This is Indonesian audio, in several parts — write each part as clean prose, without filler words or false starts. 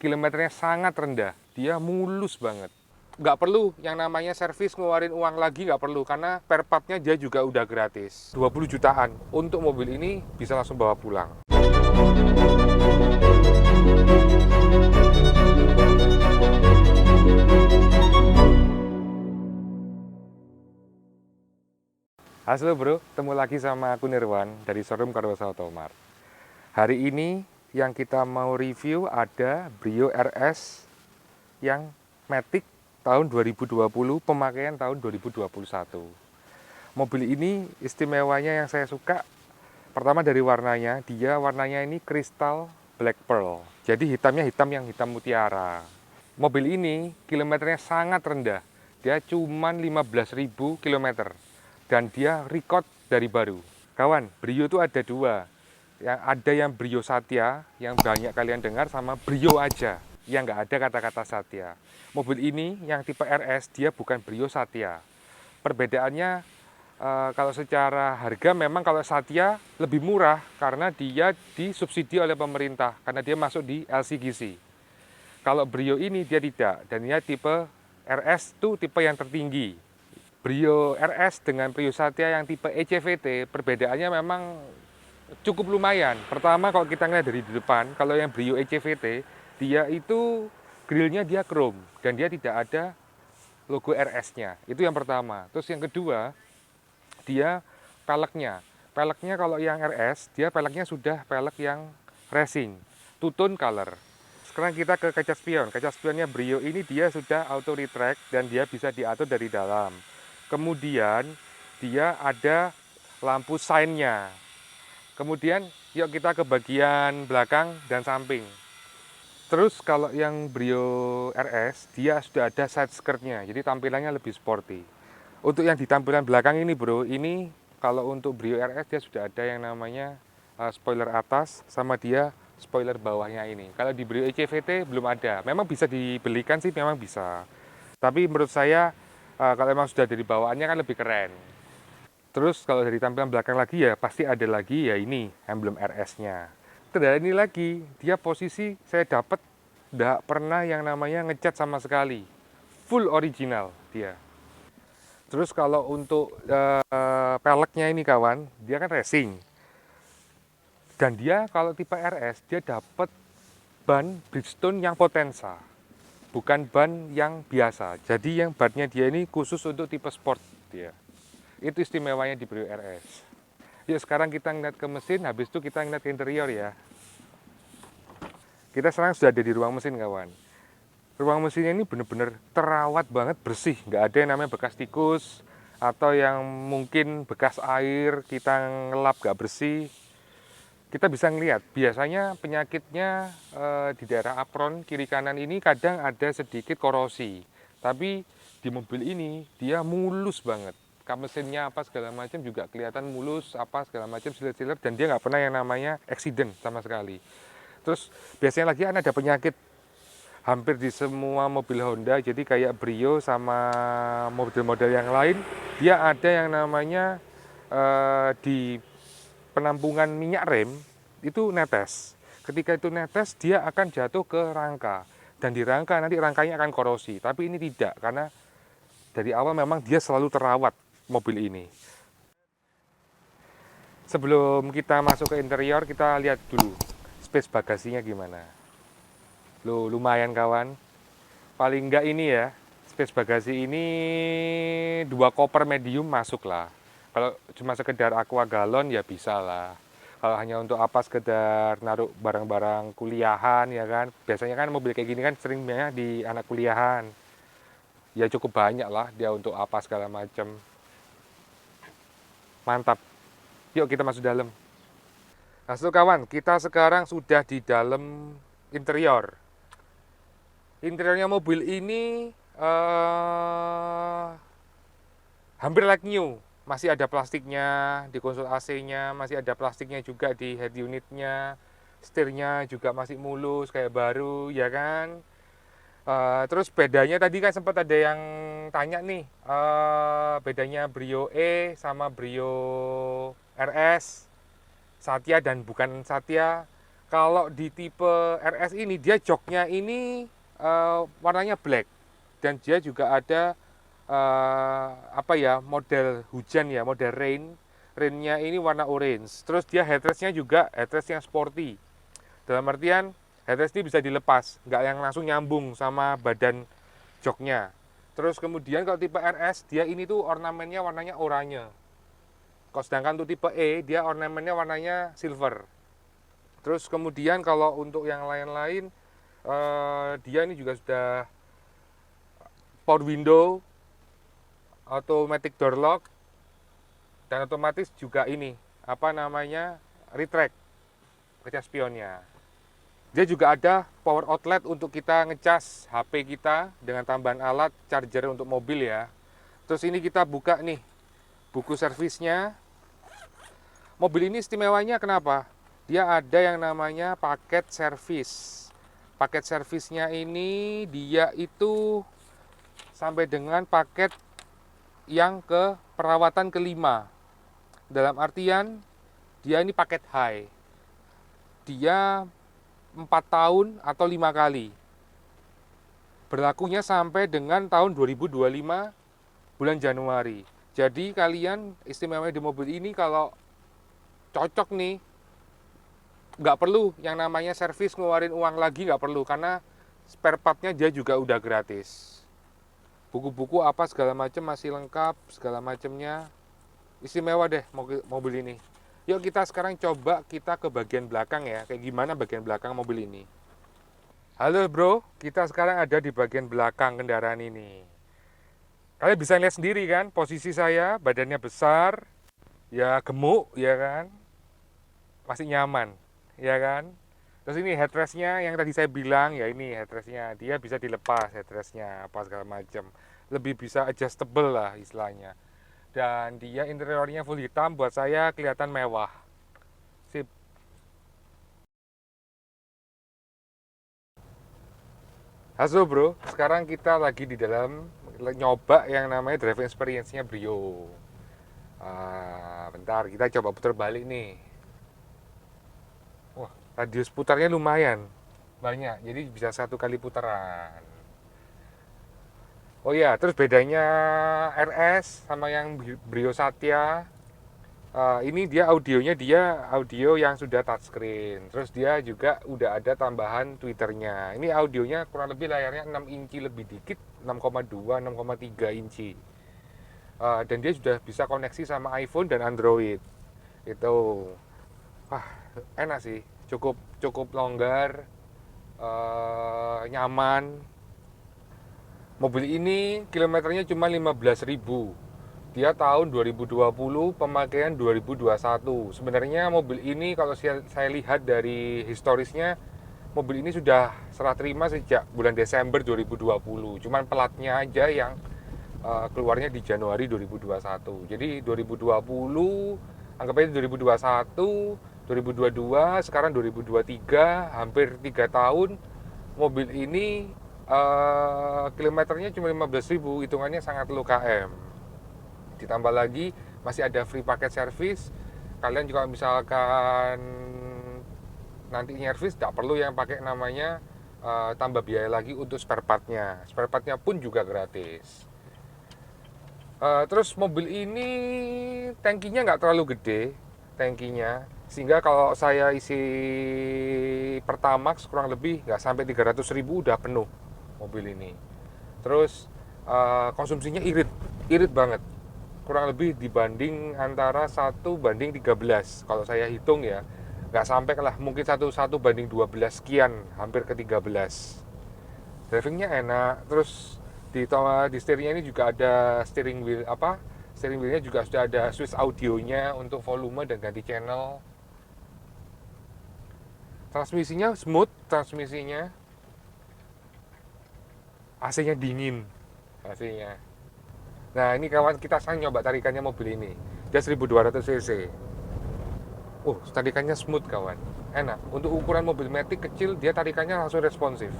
kilometernya sangat rendah. Dia mulus banget. Nggak perlu yang namanya servis ngeluarin uang lagi, nggak perlu. Karena spare part-nya dia juga udah gratis. 20 jutaan untuk mobil ini bisa langsung bawa pulang. Halo bro, ketemu lagi sama aku Nirwan dari showroom Cardoso Automart. Hari ini yang kita mau review ada Brio RS yang Matic tahun 2020, pemakaian tahun 2021. Mobil ini istimewanya yang saya suka, pertama dari warnanya, warnanya ini Crystal Black Pearl. Jadi hitamnya hitam mutiara. Mobil ini kilometernya sangat rendah, dia cuma 15.000 km. Dan dia record dari baru. Kawan, Brio itu ada dua. Ada yang Brio Satya, yang banyak kalian dengar, sama Brio aja, yang nggak ada kata-kata Satya. Mobil ini yang tipe RS, dia bukan Brio Satya. Perbedaannya, kalau secara harga memang kalau Satya lebih murah, karena dia disubsidi oleh pemerintah, karena dia masuk di LCGC. Kalau Brio ini dia tidak, dan dia tipe RS itu tipe yang tertinggi. Brio RS dengan Brio Satya yang tipe ECVT, perbedaannya memang cukup lumayan. Pertama kalau kita lihat dari depan, kalau yang Brio ECVT, dia itu grillnya dia chrome dan dia tidak ada logo RS-nya. Itu yang pertama. Terus yang kedua, dia peleknya. Peleknya kalau yang RS, dia peleknya sudah pelek yang racing, two-tone color. Sekarang kita ke kaca spion. Kaca spionnya Brio ini dia sudah auto retract dan dia bisa diatur dari dalam. Kemudian dia ada lampu sign-nya. Kemudian yuk kita ke bagian belakang dan samping. Terus kalau yang Brio RS dia sudah ada side skirt-nya, jadi tampilannya lebih sporty. Untuk yang di tampilan belakang ini bro, ini kalau untuk Brio RS dia sudah ada yang namanya spoiler atas sama dia spoiler bawahnya ini. Kalau di Brio ECVT belum ada, memang bisa dibelikan sih, memang bisa. Tapi menurut saya kalau memang sudah dari bawaannya kan lebih keren. Terus kalau dari tampilan belakang lagi ya pasti ada lagi ya ini emblem RS-nya. Terus ini lagi, dia posisi saya dapat tidak pernah yang namanya ngecat sama sekali. Full original dia. Terus kalau untuk peleknya ini kawan, dia kan racing. Dan dia kalau tipe RS, dia dapat ban Bridgestone yang Potenza. Bukan ban yang biasa. Jadi yang bannya dia ini khusus untuk tipe sport dia. Itu istimewanya di Brio RS. Yuk sekarang kita ngeliat ke mesin, habis itu kita ngeliat ke interior ya. Kita sekarang sudah ada di ruang mesin kawan. Ruang mesinnya ini benar-benar terawat banget, bersih. Nggak ada yang namanya bekas tikus, atau yang mungkin bekas air, kita ngelap nggak bersih. Kita bisa ngelihat, biasanya penyakitnya di daerah apron kiri kanan ini kadang ada sedikit korosi. Tapi di mobil ini dia mulus banget. Kap mesinnya apa segala macam juga kelihatan mulus, apa segala macam siler-siler, dan dia nggak pernah yang namanya accident sama sekali. Terus biasanya lagi ada penyakit hampir di semua mobil Honda, jadi kayak Brio sama model-model yang lain, dia ada yang namanya di penampungan minyak rem itu netes. Ketika itu netes, dia akan jatuh ke rangka, dan di rangka nanti rangkanya akan korosi. Tapi ini tidak, karena dari awal memang dia selalu terawat mobil ini. Sebelum kita masuk ke interior, kita lihat dulu space bagasinya gimana. Loh, lumayan kawan. Paling enggak ini ya, space bagasi ini 2 koper medium masuk lah. Kalau cuma sekedar aqua galon ya bisa lah. Kalau hanya untuk apa sekedar naruh barang-barang kuliahan ya kan. Biasanya kan mobil kayak gini kan seringnya di anak kuliahan. Ya cukup banyak lah dia untuk apa segala macam. Mantap. Yuk kita masuk dalam. Nah, kawan, kita sekarang sudah di dalam interior. Interiornya mobil ini hampir like new. Masih ada plastiknya di konsol AC-nya, masih ada plastiknya juga di head unitnya. Setirnya juga masih mulus kayak baru, ya kan? Terus bedanya tadi kan sempat ada yang tanya nih, bedanya Brio E sama Brio RS, Satya dan bukan Satya. Kalau di tipe RS ini dia joknya ini warnanya black dan dia juga ada apa ya, model hujan ya, model rainnya ini warna orange. Terus dia headrestnya juga headrest yang sporty. Dalam artian headrest ini bisa dilepas, nggak yang langsung nyambung sama badan joknya. Terus kemudian kalau tipe RS dia ini tuh ornamennya warnanya oranye. Kalau sedangkan untuk tipe E dia ornamennya warnanya silver. Terus kemudian kalau untuk yang lain-lain dia ini juga sudah power window, automatic door lock, dan otomatis juga ini apa namanya retract kaca spionnya. Dia juga ada power outlet untuk kita ngecas HP kita dengan tambahan alat charger untuk mobil ya. Terus ini kita buka nih buku servisnya. Mobil ini istimewanya kenapa? Dia ada yang namanya paket servis. Paket servisnya ini dia itu sampai dengan paket yang ke perawatan kelima. Dalam artian dia ini paket high. Dia 4 tahun atau 5 kali. Berlakunya sampai dengan tahun 2025 bulan Januari. Jadi kalian istimewa di mobil ini kalau cocok nih, nggak perlu yang namanya servis ngeluarin uang lagi, nggak perlu karena spare partnya dia juga udah gratis. Buku-buku apa segala macam masih lengkap, segala macamnya istimewa deh mobil ini. Yuk kita sekarang coba kita ke bagian belakang ya, kayak gimana bagian belakang mobil ini. Halo bro, kita sekarang ada di bagian belakang kendaraan ini. Kalian bisa lihat sendiri kan, posisi saya badannya besar, ya gemuk ya kan, masih nyaman ya kan. Terus ini headrestnya yang tadi saya bilang ya, ini headrestnya dia bisa dilepas, headrestnya apa segala macam, lebih bisa adjustable lah istilahnya. Dan dia interiornya full hitam, buat saya kelihatan mewah. Sip. Halo bro, sekarang kita lagi di dalam nyoba yang namanya driving experience-nya Brio. Bentar, kita coba putar balik nih. Wah, radius putarnya lumayan banyak, jadi bisa 1 kali putaran. Oh ya, terus bedanya RS sama yang Brio Satya, ini dia audionya dia audio yang sudah touchscreen. Terus dia juga udah ada tambahan tweeternya. Ini audionya kurang lebih layarnya 6 inci lebih dikit, 6,2, 6,3 inci. Dan dia sudah bisa koneksi sama iPhone dan Android. Itu, wah, enak sih, cukup cukup longgar, nyaman. Mobil ini kilometernya cuma 15.000. Dia tahun 2020, pemakaian 2021. Sebenarnya mobil ini kalau saya lihat dari historisnya, mobil ini sudah serah terima sejak bulan Desember 2020. Cuman pelatnya aja yang keluarnya di Januari 2021. Jadi 2020, anggap aja 2021, 2022, sekarang 2023, hampir 3 tahun mobil ini kilometernya cuma 15.000, hitungannya sangat low km. Ditambah lagi masih ada free paket service. Kalian juga misalkan nanti servis, tidak perlu yang pakai namanya tambah biaya lagi untuk spare partnya. Spare partnya pun juga gratis. Terus mobil ini tangkinya nggak terlalu gede, tangkinya, sehingga kalau saya isi Pertamax kurang lebih nggak sampai 300.000 udah penuh mobil ini. Terus konsumsinya irit banget, kurang lebih dibanding antara 1:13 kalau saya hitung ya, nggak sampai lah, mungkin 1:12 sekian, hampir ke 13. Drivingnya enak. Terus di setirnya ini juga ada steering wheel, steering wheelnya juga sudah ada switch audionya untuk volume dan ganti channel. Transmisinya smooth, transmisinya. AC-nya dingin, AC-nya. Nah ini kawan, kita sekarang nyoba tarikannya mobil ini. Dia 1200 cc. Tarikannya smooth kawan, enak. Untuk ukuran mobil Matic kecil, dia tarikannya langsung responsif.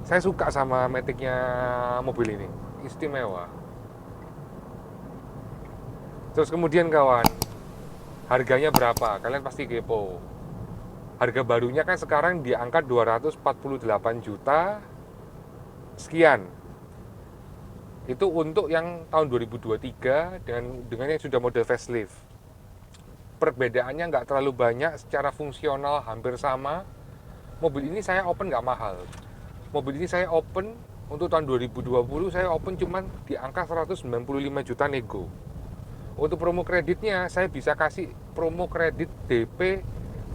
Saya suka sama Matic-nya mobil ini, istimewa. Terus kemudian kawan, harganya berapa? Kalian pasti kepo. Harga barunya kan sekarang di angka 248 juta sekian. Itu untuk yang tahun 2023 dengan yang sudah model facelift. Perbedaannya nggak terlalu banyak, secara fungsional hampir sama. Mobil ini saya open nggak mahal. Mobil ini saya open untuk tahun 2020, saya open cuman di angka 195 juta nego. Untuk promo kreditnya, saya bisa kasih promo kredit DP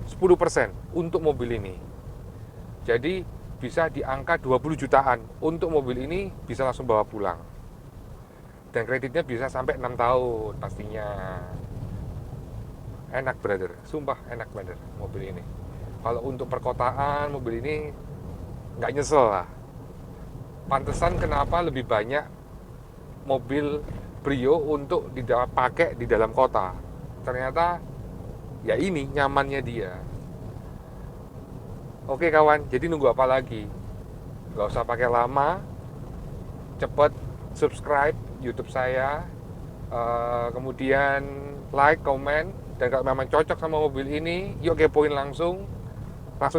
10% untuk mobil ini. Jadi bisa di angka 20 jutaan. Untuk mobil ini bisa langsung bawa pulang. Dan kreditnya bisa sampai 6 tahun pastinya. Enak brother, sumpah enak brother mobil ini. Kalau untuk perkotaan, mobil ini nggak nyesel lah. Pantesan kenapa lebih banyak mobil Brio untuk dipakai di dalam kota. Ternyata ya ini nyamannya dia. Oke kawan, jadi nunggu apa lagi? Gak usah pakai lama, cepet subscribe YouTube saya, kemudian like, komen, dan kalau memang cocok sama mobil ini, yuk kepoin langsung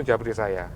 japri saya.